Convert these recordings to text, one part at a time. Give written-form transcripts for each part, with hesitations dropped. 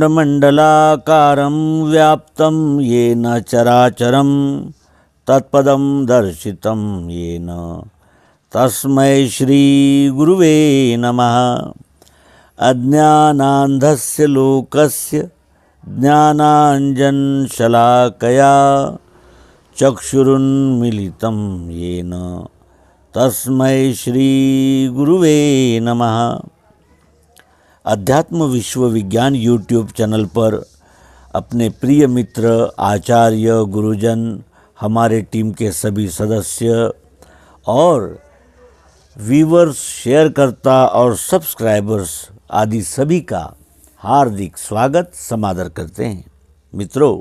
मंडलाकारं व्याप्तं येन चराचरं तत्पदं दर्शितं येन तस्मै श्री गुरुवे नमः। अज्ञानान्धस्य लोकस्य ज्ञानाञ्जनशलाकया चक्षुरुन्मीलितं येन तस्मै श्री गुरुवे नमः। अध्यात्म विश्व विज्ञान यूट्यूब चैनल पर अपने प्रिय मित्र, आचार्य, गुरुजन, हमारे टीम के सभी सदस्य और व्यूवर्स, शेयरकर्ता और सब्सक्राइबर्स आदि सभी का हार्दिक स्वागत समादर करते हैं। मित्रों,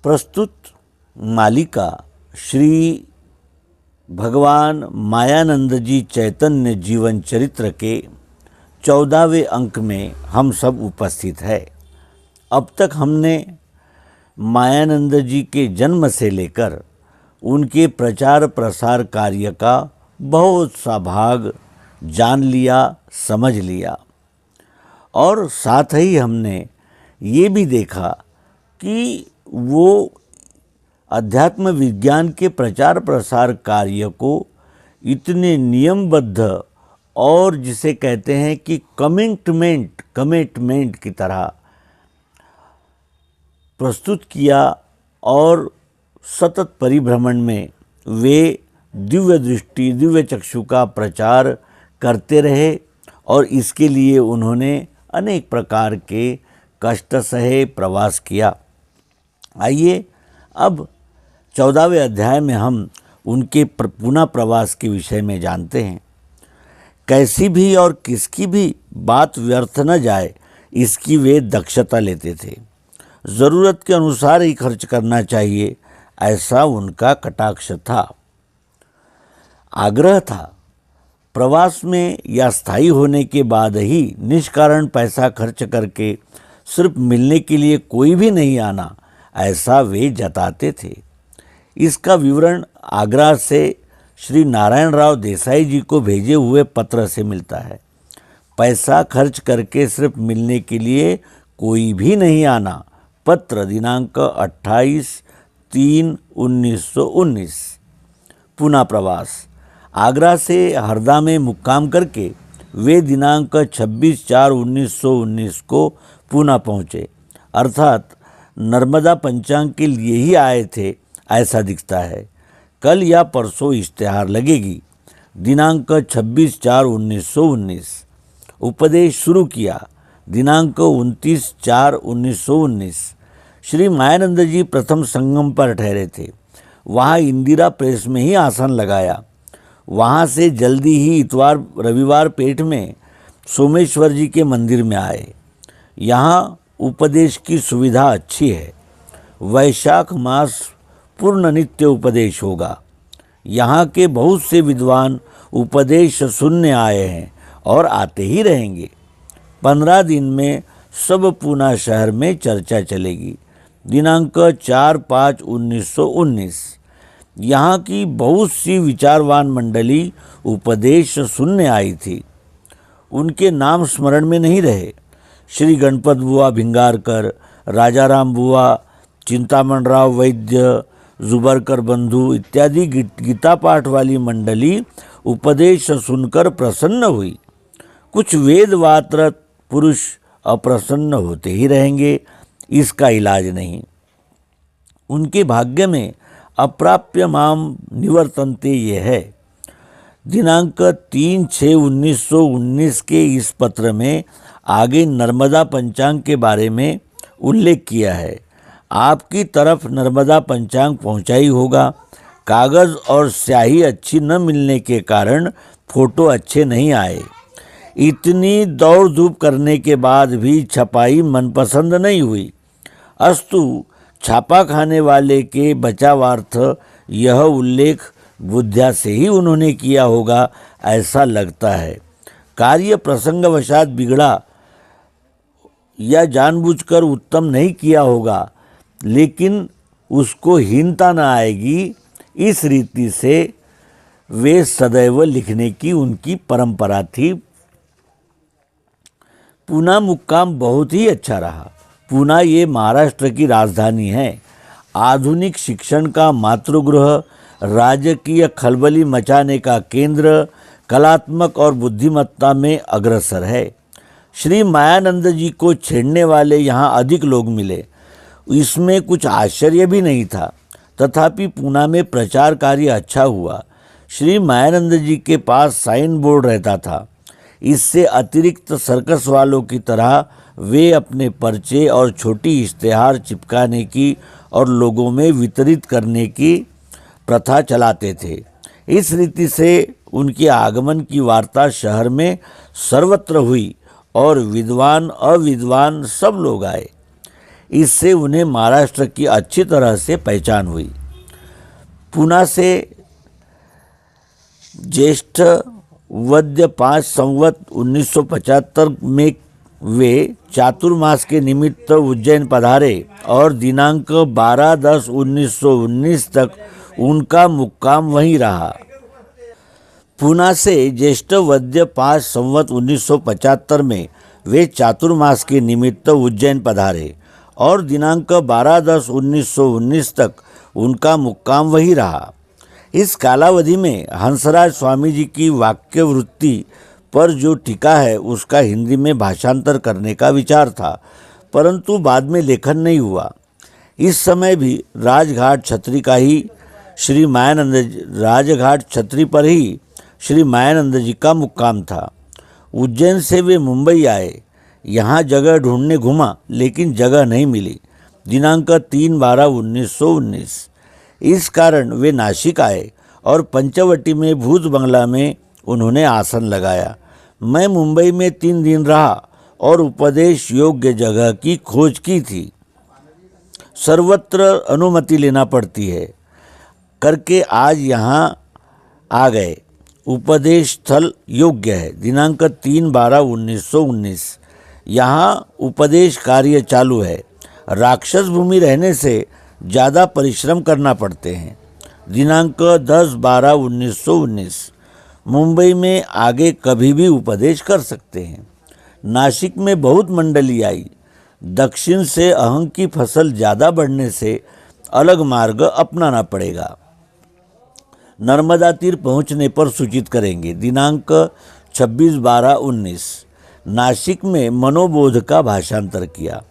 प्रस्तुत मालिका श्री भगवान मायानंद जी चैतन्य जीवन चरित्र के 14वें अंक में हम सब उपस्थित है। अब तक हमने मायानंद जी के जन्म से लेकर उनके प्रचार प्रसार कार्य का बहुत सा भाग जान लिया, समझ लिया और साथ ही हमने ये भी देखा कि वो अध्यात्म विज्ञान के प्रचार प्रसार कार्य को इतने नियमबद्ध और जिसे कहते हैं कि कमिटमेंट की तरह प्रस्तुत किया और सतत परिभ्रमण में वे दिव्य दृष्टि, दिव्य चक्षु का प्रचार करते रहे और इसके लिए उन्होंने अनेक प्रकार के कष्ट सहे, प्रवास किया। आइए अब 14वें अध्याय में हम उनके पुनः प्रवास के विषय में जानते हैं। कैसी भी और किसकी भी बात व्यर्थ न जाए, इसकी वे दक्षता लेते थे। ज़रूरत के अनुसार ही खर्च करना चाहिए, ऐसा उनका कटाक्ष था, आग्रह था। प्रवास में या स्थायी होने के बाद ही निष्कारण पैसा खर्च करके सिर्फ मिलने के लिए कोई भी नहीं आना, ऐसा वे जताते थे। इसका विवरण आगरा से श्री नारायण राव देसाई जी को भेजे हुए पत्र से मिलता है। पैसा खर्च करके सिर्फ मिलने के लिए कोई भी नहीं आना। पत्र दिनांक 28/3/1919। पुनः प्रवास। आगरा से हरदा में मुक्काम करके वे दिनांक 26/4/1919 को पुनः पहुँचे, अर्थात नर्मदा पंचांग के लिए ही आए थे, ऐसा दिखता है। कल या परसों इश्तेहार लगेगी। दिनांक 26/4/1919। उपदेश शुरू किया दिनांक 29/4/1919। श्री मायानंद जी प्रथम संगम पर ठहरे थे। वहाँ इंदिरा प्रेस में ही आसन लगाया। वहाँ से जल्दी ही इतवार रविवार पेट में सोमेश्वर जी के मंदिर में आए। यहाँ उपदेश की सुविधा अच्छी है। वैशाख मास पूर्ण नित्य उपदेश होगा। यहाँ के बहुत से विद्वान उपदेश सुनने आए हैं और आते ही रहेंगे। 15 दिन में सब पूना शहर में चर्चा चलेगी। दिनांक 4/5/1919। यहाँ की बहुत सी विचारवान मंडली उपदेश सुनने आई थी। उनके नाम स्मरण में नहीं रहे। श्री गणपत बुआ भिंगारकर, राजाराम बुआ, चिंतामण राव वैद्य, जुबरकर बंधु इत्यादि गीता पाठ वाली मंडली उपदेश सुनकर प्रसन्न हुई। कुछ वेदवात्र पुरुष अप्रसन्न होते ही रहेंगे, इसका इलाज नहीं। उनके भाग्य में अप्राप्य माम निवर्तन्ते ये है। दिनांक 3/6/1919 के इस पत्र में आगे नर्मदा पंचांग के बारे में उल्लेख किया है। आपकी तरफ नर्मदा पंचांग पहुंचाई होगा। कागज़ और स्याही अच्छी न मिलने के कारण फोटो अच्छे नहीं आए। इतनी दौड़ धूप करने के बाद भी छपाई मनपसंद नहीं हुई। अस्तु, छापा खाने वाले के बचावार्थ यह उल्लेख बुद्धिया से ही उन्होंने किया होगा, ऐसा लगता है। कार्य प्रसंगवशात बिगड़ा या जानबूझकर उत्तम नहीं किया होगा, लेकिन उसको हीनता न आएगी, इस रीति से वे सदैव लिखने की उनकी परंपरा थी। पूना मुक्काम बहुत ही अच्छा रहा। पूना ये महाराष्ट्र की राजधानी है। आधुनिक शिक्षण का मातृगृह, राजकीय खलबली मचाने का केंद्र, कलात्मक और बुद्धिमत्ता में अग्रसर है। श्री मायानंद जी को छेड़ने वाले यहाँ अधिक लोग मिले, इसमें कुछ आश्चर्य भी नहीं था। तथापि पूना में प्रचार कार्य अच्छा हुआ। श्री मायानंद जी के पास साइन बोर्ड रहता था। इससे अतिरिक्त सर्कस वालों की तरह वे अपने पर्चे और छोटी इश्तेहार चिपकाने की और लोगों में वितरित करने की प्रथा चलाते थे। इस रीति से उनके आगमन की वार्ता शहर में सर्वत्र हुई और विद्वान अविद्वान सब लोग आए। इससे उन्हें महाराष्ट्र की अच्छी तरह से पहचान हुई। पूना से ज्येष्ठ वद्य 5 संवत 1975 में वे चातुर्मास के निमित्त उज्जैन पधारे और दिनांक 12/10/1919 तक उनका मुक्काम वहीं रहा। पूना से ज्येष्ठ वद्य 5 संवत 1975 में वे चातुर्मास के निमित्त उज्जैन पधारे और दिनांक 12/10/1919 तक उनका मुक्काम वहीं रहा। इस कालावधि में हंसराज स्वामी जी की वाक्य वृत्ति पर जो टीका है उसका हिंदी में भाषांतर करने का विचार था, परंतु बाद में लेखन नहीं हुआ। इस समय भी राजघाट छत्री पर ही श्री मायानंद जी का मुक्काम था। उज्जैन से वे मुंबई आए। यहाँ जगह ढूंढने घूमा लेकिन जगह नहीं मिली। दिनांक 3/12/1919 इस कारण वे नासिक आए और पंचवटी में भूत बंगला में उन्होंने आसन लगाया। मैं मुंबई में 3 दिन रहा और उपदेश योग्य जगह की खोज की थी। सर्वत्र अनुमति लेना पड़ती है करके आज यहाँ आ गए। उपदेश स्थल योग्य है। दिनांक 3/12/1919 यहाँ उपदेश कार्य चालू है। राक्षस भूमि रहने से ज़्यादा परिश्रम करना पड़ते हैं। दिनांक 10/12/1919 मुंबई में आगे कभी भी उपदेश कर सकते हैं। नासिक में बहुत मंडली आई। दक्षिण से अहंग की फसल ज़्यादा बढ़ने से अलग मार्ग अपनाना पड़ेगा। नर्मदा तीर पहुंचने पर सूचित करेंगे। दिनांक 26/12/19 नासिक में मनोबोध का भाषांतर किया।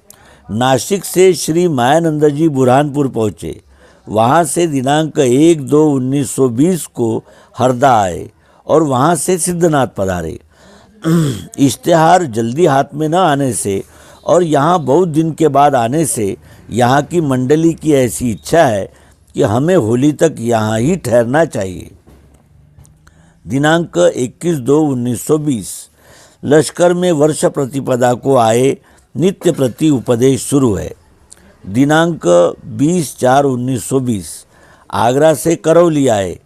नासिक से श्री मायानंद जी बुरहानपुर पहुँचे। वहाँ से दिनांक 1/2/1920 को हरदा आए और वहाँ से सिद्धनाथ पधारे। इश्तेहार जल्दी हाथ में न आने से और यहाँ बहुत दिन के बाद आने से यहाँ की मंडली की ऐसी इच्छा है कि हमें होली तक यहाँ ही ठहरना चाहिए। दिनांक 21/2/1920 लश्कर में वर्ष प्रतिपदा को आए। नित्य प्रति उपदेश शुरू है। दिनांक 20/4/1920 आगरा से करौली आए।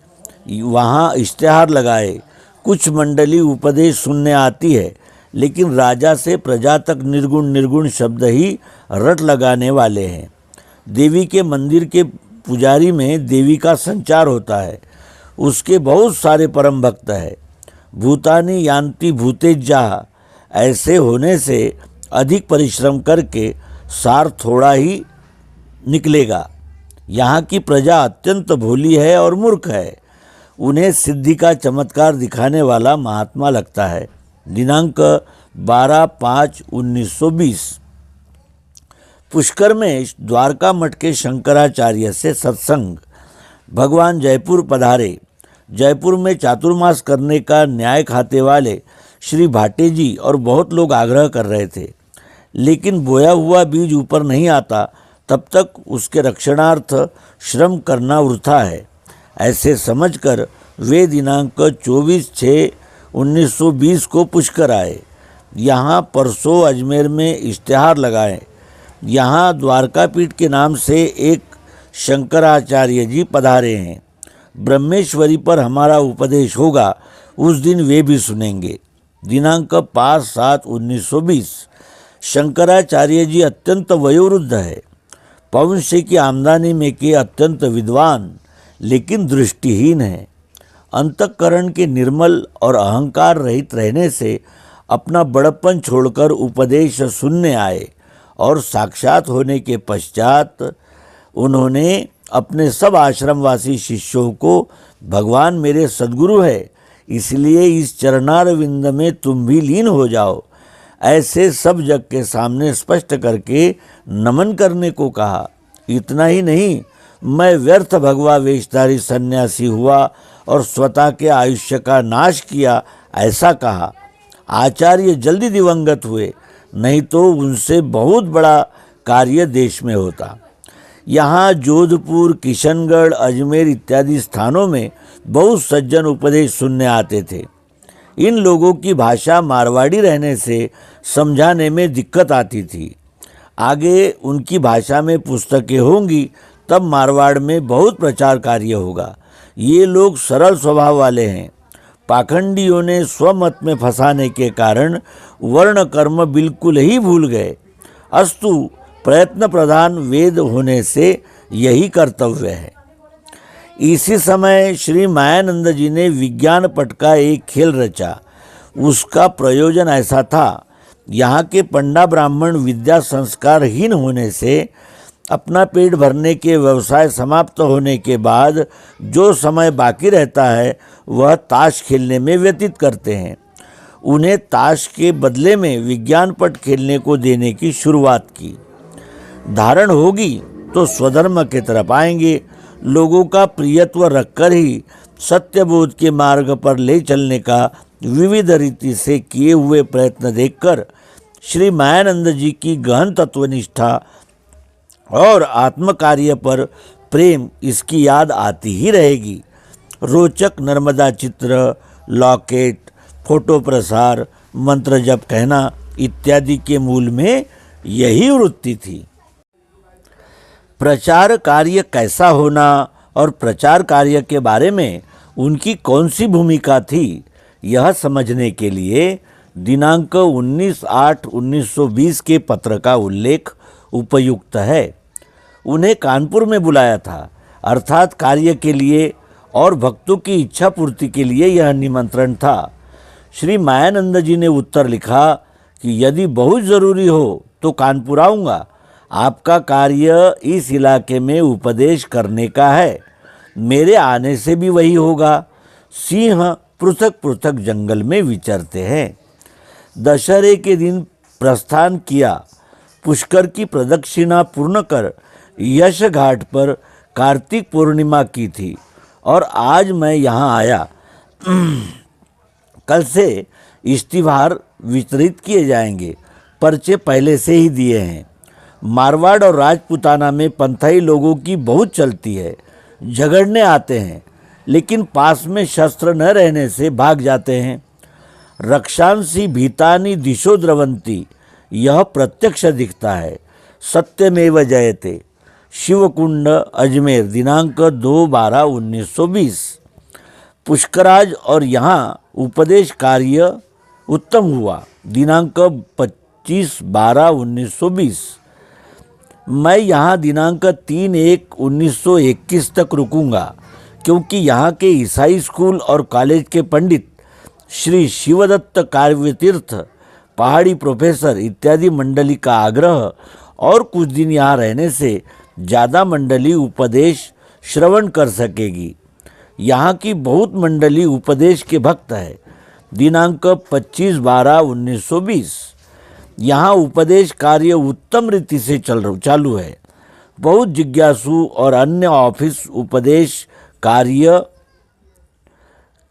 वहाँ इश्तेहार लगाए। कुछ मंडली उपदेश सुनने आती है लेकिन राजा से प्रजा तक निर्गुण शब्द ही रट लगाने वाले हैं। देवी के मंदिर के पुजारी में देवी का संचार होता है। उसके बहुत सारे परम भक्त हैं। भूतानी यान्ति भूतेज्जा ऐसे होने से अधिक परिश्रम करके सार थोड़ा ही निकलेगा। यहाँ की प्रजा अत्यंत भोली है और मूर्ख है। उन्हें सिद्धि का चमत्कार दिखाने वाला महात्मा लगता है। दिनांक 12/5/1920 पुष्कर में द्वारका मठ के शंकराचार्य से सत्संग। भगवान जयपुर पधारे। जयपुर में चातुर्मास करने का न्याय खाते वाले श्री भाटे जी और बहुत लोग आग्रह कर रहे थे, लेकिन बोया हुआ बीज ऊपर नहीं आता तब तक उसके रक्षणार्थ श्रम करना वृथा है। ऐसे समझकर वे दिनांक 24/6/1920 को पुष्कर आए। यहाँ परसों अजमेर में इश्तेहार लगाए। यहाँ द्वारकापीठ के नाम से एक शंकराचार्य जी पधारे हैं। ब्रह्मेश्वरी पर हमारा उपदेश होगा, उस दिन वे भी सुनेंगे। दिनांक 5/7/1920 शंकराचार्य जी अत्यंत वयोवृद्ध है। पवनश्री की आमदनी में के अत्यंत विद्वान लेकिन दृष्टिहीन है। अंतःकरण के निर्मल और अहंकार रहित रहने से अपना बड़प्पन छोड़कर उपदेश सुनने आए और साक्षात होने के पश्चात उन्होंने अपने सब आश्रमवासी शिष्यों को भगवान मेरे सद्गुरु है, इसलिए इस चरणारविंद में तुम भी लीन हो जाओ, ऐसे सब जग के सामने स्पष्ट करके नमन करने को कहा। इतना ही नहीं, मैं व्यर्थ भगवा वेशधारी सन्यासी हुआ और स्वतः के आयुष्य का नाश किया, ऐसा कहा। आचार्य जल्दी दिवंगत हुए, नहीं तो उनसे बहुत बड़ा कार्य देश में होता। यहाँ जोधपुर, किशनगढ़, अजमेर इत्यादि स्थानों में बहुत सज्जन उपदेश सुनने आते थे। इन लोगों की भाषा मारवाड़ी रहने से समझाने में दिक्कत आती थी। आगे उनकी भाषा में पुस्तकें होंगी, तब मारवाड़ में बहुत प्रचार कार्य होगा। ये लोग सरल स्वभाव वाले हैं। पाखंडियों ने स्वमत में फंसाने के कारण वर्ण कर्म बिल्कुल ही भूल गए। अस्तु, प्रयत्न प्रधान वेद होने से यही कर्तव्य है। इसी समय श्री मायानंद जी ने विज्ञान पट का एक खेल रचा। उसका प्रयोजन ऐसा था, यहाँ के पंडा ब्राह्मण विद्या संस्कारहीन होने से अपना पेट भरने के व्यवसाय समाप्त होने के बाद जो समय बाकी रहता है वह ताश खेलने में व्यतीत करते हैं। उन्हें ताश के बदले में विज्ञान पट खेलने को देने की शुरुआत की। धारण होगी तो स्वधर्म के तरफ आएंगे। लोगों का प्रियत्व रखकर ही सत्यबोध के मार्ग पर ले चलने का विविध रीति से किए हुए प्रयत्न देखकर श्री मायानंद जी की गहन तत्वनिष्ठा और आत्मकार्य पर प्रेम इसकी याद आती ही रहेगी। रोचक नर्मदा चित्र, लॉकेट, फोटो प्रसार, मंत्र जप कहना इत्यादि के मूल में यही वृत्ति थी। प्रचार कार्य कैसा होना और प्रचार कार्य के बारे में उनकी कौन सी भूमिका थी, यह समझने के लिए दिनांक 19/8/1920 के पत्र का उल्लेख उपयुक्त है। उन्हें कानपुर में बुलाया था, अर्थात कार्य के लिए और भक्तों की इच्छा पूर्ति के लिए यह निमंत्रण था। श्री मायानंद जी ने उत्तर लिखा कि यदि बहुत ज़रूरी हो तो कानपुर आऊँगा। आपका कार्य इस इलाके में उपदेश करने का है, मेरे आने से भी वही होगा। सिंह पृथक पृथक जंगल में विचरते हैं। दशहरे के दिन प्रस्थान किया। पुष्कर की प्रदक्षिणा पूर्ण कर यश घाट पर कार्तिक पूर्णिमा की थी और आज मैं यहाँ आया। कल से इश्तिहार वितरित किए जाएंगे। पर्चे पहले से ही दिए हैं। मारवाड़ और राजपूताना में पंथाई लोगों की बहुत चलती है। झगड़ने आते हैं, लेकिन पास में शस्त्र न रहने से भाग जाते हैं। रक्षांसी भीतानि दिशो द्रवंती, यह प्रत्यक्ष दिखता है। सत्यमेव जयते। शिवकुंड, अजमेर, दिनांक 2/12/1920। पुष्कराज और यहाँ उपदेश कार्य उत्तम हुआ। दिनांक 25/12/1920। मैं यहाँ दिनांक 3/1/1921 तक रुकूंगा, क्योंकि यहाँ के ईसाई स्कूल और कॉलेज के पंडित श्री शिवदत्त काव्यतीर्थ, पहाड़ी प्रोफेसर इत्यादि मंडली का आग्रह और कुछ दिन यहाँ रहने से ज़्यादा मंडली उपदेश श्रवण कर सकेगी। यहाँ की बहुत मंडली उपदेश के भक्त है। दिनांक 25/12/1920। यहाँ उपदेश कार्य उत्तम रीति से चालू है। बहुत जिज्ञासु और अन्य ऑफिस उपदेश कार्य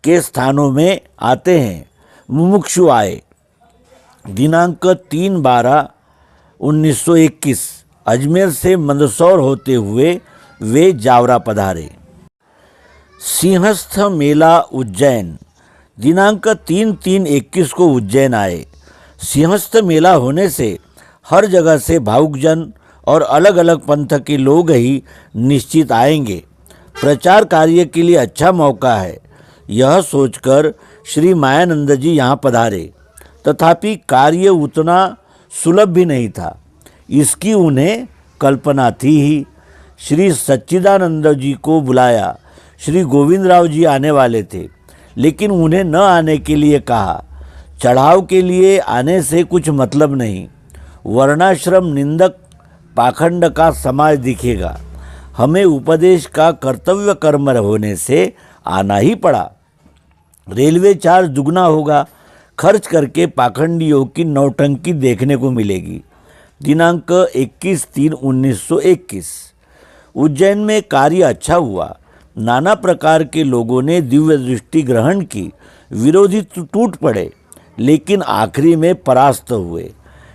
के स्थानों में आते हैं। मुमुक्षु आए। दिनांक 3/12/1921। अजमेर से मंदसौर होते हुए वे जावरा पधारे। सिंहस्थ मेला उज्जैन। दिनांक 3/3/21 को उज्जैन आए। सिंहस्थ मेला होने से हर जगह से भावुकजन और अलग अलग पंथ के लोग ही निश्चित आएंगे। प्रचार कार्य के लिए अच्छा मौका है, यह सोचकर श्री मायानंद जी यहाँ पधारे। तथापि कार्य उतना सुलभ भी नहीं था, इसकी उन्हें कल्पना थी ही। श्री सच्चिदानंद जी को बुलाया। श्री गोविंदराव जी आने वाले थे, लेकिन उन्हें न आने के लिए कहा। चढ़ाव के लिए आने से कुछ मतलब नहीं। वर्णाश्रम निंदक पाखंड का समाज दिखेगा। हमें उपदेश का कर्तव्य कर्म होने से आना ही पड़ा। रेलवे चार्ज दुगना होगा। खर्च करके पाखंडियों की नौटंकी देखने को मिलेगी। दिनांक 21/3/1921। उज्जैन में कार्य अच्छा हुआ। नाना प्रकार के लोगों ने दिव्य दृष्टि ग्रहण की। विरोधी टूट पड़े, लेकिन आखिरी में परास्त हुए।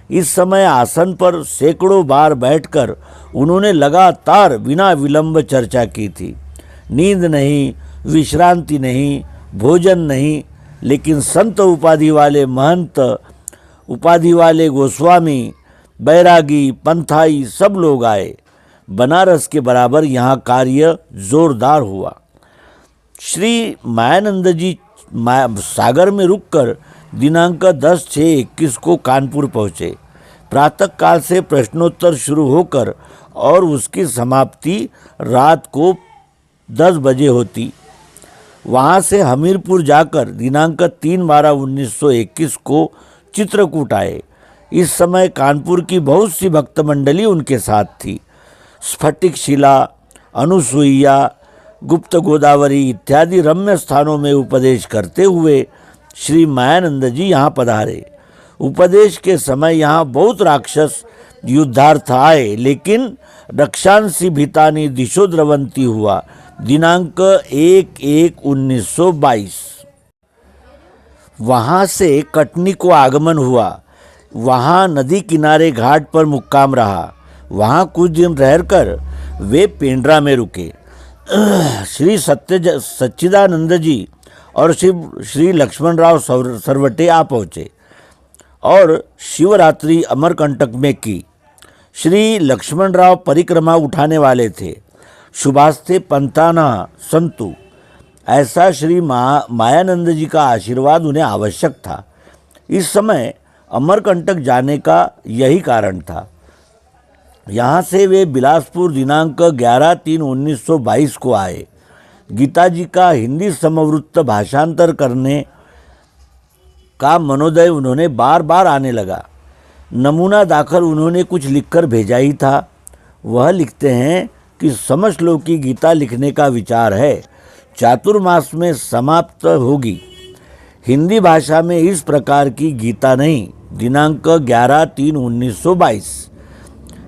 इस समय आसन पर सैकड़ों बार बैठकर उन्होंने लगातार बिना विलंब चर्चा की थी। नींद नहीं, विश्रांति नहीं, भोजन नहीं, लेकिन संत उपाधि वाले महंत, उपाधि वाले गोस्वामी, बैरागी, पंथाई सब लोग आए। बनारस के बराबर यहाँ कार्य जोरदार हुआ। श्री मायानंद जी सागर में रुककर दिनांक 10/6/21 को कानपुर पहुँचे। प्रातःकाल से प्रश्नोत्तर शुरू होकर और उसकी समाप्ति रात को 10 बजे होती। वहाँ से हमीरपुर जाकर दिनांक 3/12/1921 को चित्रकूट आए। इस समय कानपुर की बहुत सी भक्त मंडली उनके साथ थी। स्फटिक शिला, अनुसुईया, गुप्त गोदावरी इत्यादि रम्य स्थानों में उपदेश करते हुए श्री मायानंद जी यहाँ पधारे। उपदेश के समय यहाँ बहुत राक्षस युद्धार्थ आए, लेकिन रक्षांसी भितानी दिशो द्रवंती हुआ। दिनांक 1/1/1922। वहाँ से कटनी को आगमन हुआ। वहाँ नदी किनारे घाट पर मुक्काम रहा। वहाँ कुछ दिन रहकर वे पेंड्रा में रुके। श्री सच्चिदानंद जी और श्री लक्ष्मणराव सरवटे आ पहुँचे और शिवरात्रि अमरकंटक में की। श्री लक्ष्मणराव परिक्रमा उठाने वाले थे। शुभास्ते पंताना संतु, ऐसा श्री मायानंद जी का आशीर्वाद उन्हें आवश्यक था। इस समय अमरकंटक जाने का यही कारण था। यहाँ से वे बिलासपुर दिनांक 11/3/1922 को आए। गीता जी का हिंदी समवृत्त भाषांतर करने का मनोदय उन्होंने बार बार आने लगा। नमूना दाखिल उन्होंने कुछ लिखकर भेजा ही था। वह लिखते हैं कि समझ लो कि गीता लिखने का विचार है, चातुर्मास में समाप्त होगी। हिंदी भाषा में इस प्रकार की गीता नहीं। दिनांक 11/3/1922।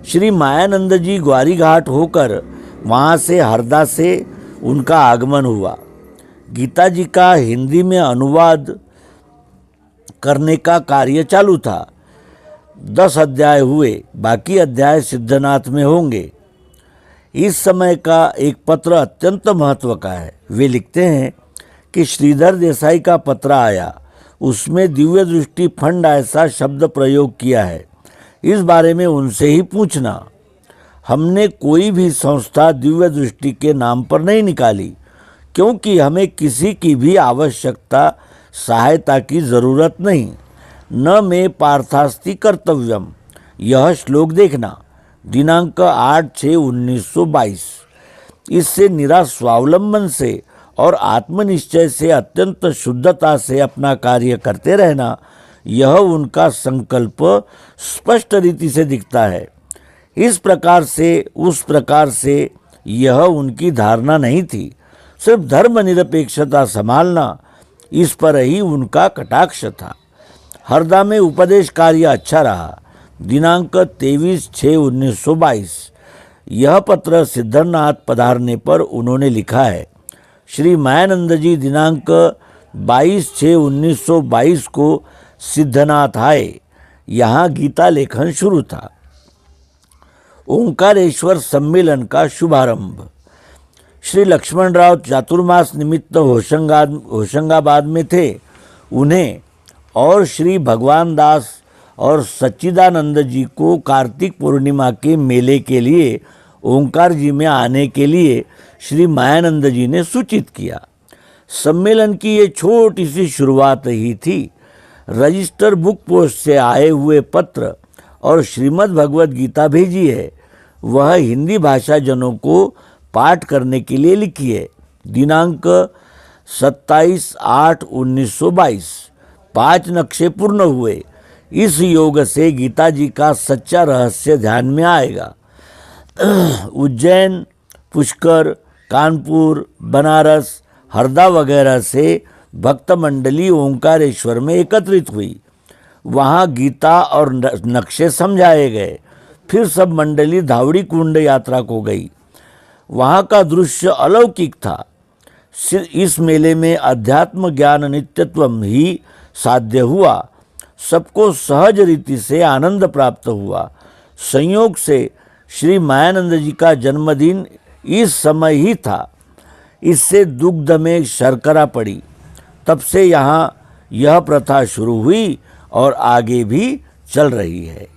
श्री मायानंद जी ग्वारी घाट होकर वहाँ से हरदा से उनका आगमन हुआ। गीता जी का हिंदी में अनुवाद करने का कार्य चालू था। 10 अध्याय हुए, बाकी अध्याय सिद्धनाथ में होंगे। इस समय का एक पत्र अत्यंत महत्व का है। वे लिखते हैं कि श्रीधर देसाई का पत्र आया, उसमें दिव्य दृष्टि फंड ऐसा शब्द प्रयोग किया है, इस बारे में उनसे ही पूछना। हमने कोई भी संस्था दिव्य दृष्टि के नाम पर नहीं निकाली, क्योंकि हमें किसी की भी आवश्यकता सहायता की जरूरत नहीं। न मे पार्थास्ति कर्तव्यम, यह श्लोक देखना। दिनांक 8/6/1922। इससे निरा स्वावलंबन से और आत्मनिश्चय से अत्यंत शुद्धता से अपना कार्य करते रहना, यह उनका संकल्प स्पष्ट रीति से दिखता है। इस प्रकार से उस प्रकार से यह उनकी धारणा नहीं थी। सिर्फ धर्मनिरपेक्षता संभालना, इस पर ही उनका कटाक्ष था। हरदा में उपदेश कार्य अच्छा रहा। दिनांक 23/6/1922। यह पत्र सिद्धनाथ पधारने पर उन्होंने लिखा है। श्री मायानंद जी दिनांक 22/6/1922 को सिद्धनाथ आए। यहाँ गीता लेखन शुरू था। ओंकारेश्वर सम्मेलन का शुभारंभ। श्री लक्ष्मणराव चातुर्मास निमित्त होशंगाबाद में थे। उन्हें और श्री भगवान दास और सच्चिदानंद जी को कार्तिक पूर्णिमा के मेले के लिए ओंकार जी में आने के लिए श्री मायानंद जी ने सूचित किया। सम्मेलन की ये छोटी सी शुरुआत ही थी। रजिस्टर बुक पोस्ट से आए हुए पत्र और श्रीमद् भगवद गीता भेजी है, वह हिंदी भाषा जनों को पाठ करने के लिए लिखी है। दिनांक 27/8/1922। 5 नक्शे पूर्ण हुए। इस योग से गीता जी का सच्चा रहस्य ध्यान में आएगा। उज्जैन, पुष्कर, कानपुर, बनारस, हरदा वगैरह से भक्त मंडली ओंकारेश्वर में एकत्रित हुई। वहाँ गीता और नक्शे समझाए गए। फिर सब मंडली धावड़ी कुंड यात्रा को गई। वहाँ का दृश्य अलौकिक था। इस मेले में अध्यात्म ज्ञान नित्यत्वम ही साध्य हुआ। सबको सहज रीति से आनंद प्राप्त हुआ। संयोग से श्री मायानंद जी का जन्मदिन इस समय ही था। इससे दुग्ध में शर्करा पड़ी। तब से यहाँ यह प्रथा शुरू हुई और आगे भी चल रही है।